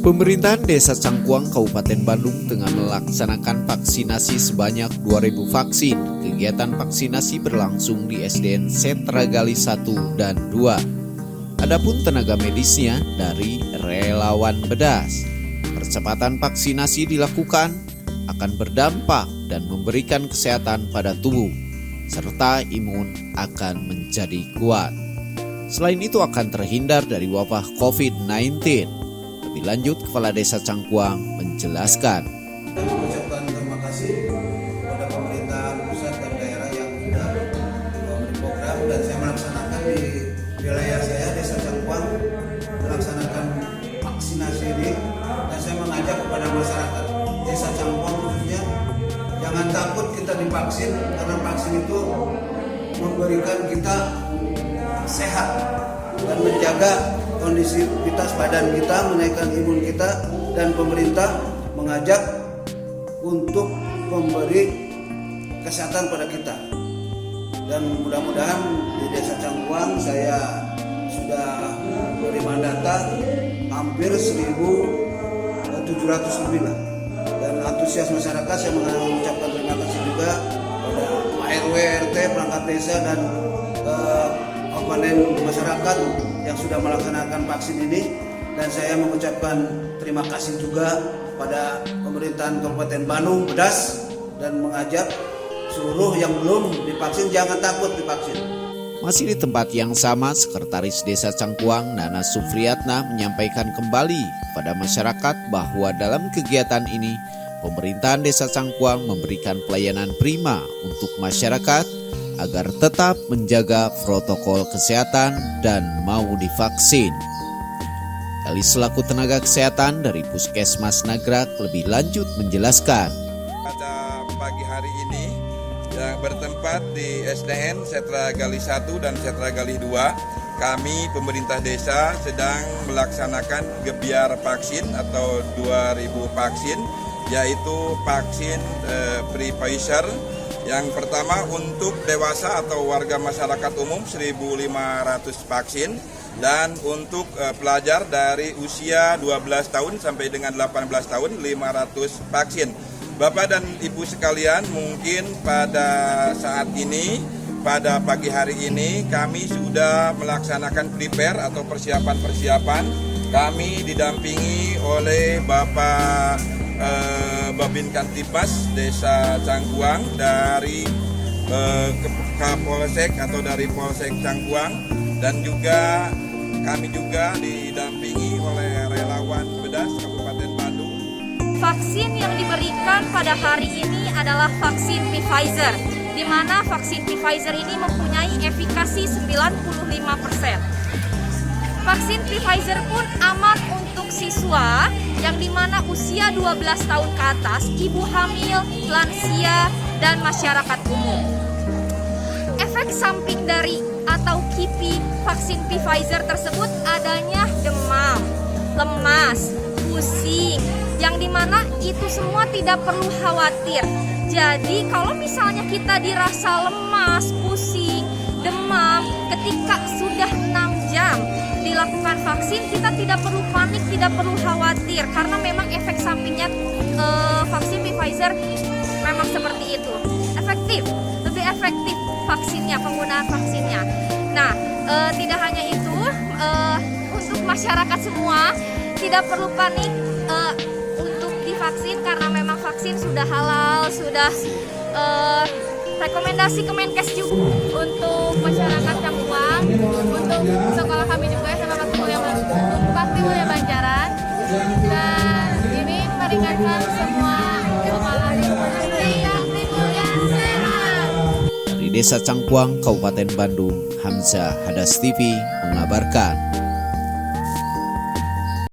Pemerintahan Desa Cangkuang, Kabupaten Bandung tengah melaksanakan vaksinasi sebanyak 2.000 vaksin. Kegiatan vaksinasi berlangsung di SDN Setra Gali 1 dan 2. Adapun tenaga medisnya dari relawan Bedas. Percepatan vaksinasi dilakukan akan berdampak dan memberikan kesehatan pada tubuh, serta imun akan menjadi kuat. Selain itu akan terhindar dari wabah COVID-19. Lebih lanjut, Kepala Desa Cangkuang menjelaskan. Saya mengucapkan terima kasih kepada pemerintahan pusat dan daerah yang sudah memberi program, dan saya melaksanakan di wilayah saya, Desa Cangkuang, melaksanakan vaksinasi ini. Dan saya mengajak kepada masyarakat Desa Cangkuang khususnya, jangan takut kita divaksin, karena vaksin itu memberikan kita sehat dan menjaga kondisivitas badan kita, menaikkan imun kita, dan pemerintah mengajak untuk memberi kesehatan pada kita. Dan mudah-mudahan di Desa Cangkuang saya sudah menerima data hampir 1.700 lebih lah. Dan antusias masyarakat, saya mengucapkan terima kasih juga pada RW, RT, perangkat desa, dan komponen masyarakat yang sudah melaksanakan vaksin ini. Dan saya mengucapkan terima kasih juga pada pemerintahan Kabupaten Bandung Bedas, dan mengajak seluruh yang belum divaksin jangan takut divaksin. Masih di tempat yang sama, Sekretaris Desa Cangkuang Nana Sufriyatna menyampaikan kembali kepada masyarakat bahwa dalam kegiatan ini pemerintahan Desa Cangkuang memberikan pelayanan prima untuk masyarakat agar tetap menjaga protokol kesehatan dan mau divaksin. Kali selaku tenaga kesehatan dari Puskesmas Nagrak lebih lanjut menjelaskan. Pada pagi hari ini yang bertempat di SDN Setra Gali 1 dan Setra Gali 2, kami pemerintah desa sedang melaksanakan gebiar vaksin atau 2.000 vaksin, yaitu vaksin Pfizer. Yang pertama untuk dewasa atau warga masyarakat umum 1.500 vaksin, dan untuk pelajar dari usia 12 tahun sampai dengan 18 tahun 500 vaksin. Bapak dan Ibu sekalian, mungkin pada saat ini, pada pagi hari ini kami sudah melaksanakan prepare atau persiapan-persiapan. Kami didampingi oleh Bapak Babin Kantipmas Desa Cangkuang dari Kapolsek atau dari Polsek Cangkuang, dan juga kami juga didampingi oleh relawan Bedas Kabupaten Bandung. Vaksin yang diberikan pada hari ini adalah vaksin Pfizer, di mana vaksin Pfizer ini mempunyai efikasi 95%. Vaksin Pfizer pun aman untuk siswa yang dimana usia 12 tahun ke atas, ibu hamil, lansia, dan masyarakat umum. Efek samping dari atau KIPI vaksin Pfizer tersebut adanya demam, lemas, pusing, yang dimana itu semua tidak perlu khawatir. Jadi kalau misalnya kita dirasa lemas, pusing, demam, ketika sudah 6 jam dilakukan vaksin, kita tidak perlu panik, tidak perlu khawatir, karena memang efek sampingnya vaksin Pfizer memang seperti itu. Efektif, lebih efektif vaksinnya, penggunaan vaksinnya. Nah, tidak hanya itu, untuk masyarakat semua tidak perlu panik untuk divaksin, karena memang vaksin sudah halal, sudah rekomendasi Kemenkes juga untuk masyarakat Cangkuang, untuk sekolah kami juga SMA Bakti Mulia Banjaran, dan ini meringankan semua sekolah di Bakti Mulia sehat. Dari Desa Cangkuang, Kabupaten Bandung, Hamzah Hadas TV mengabarkan.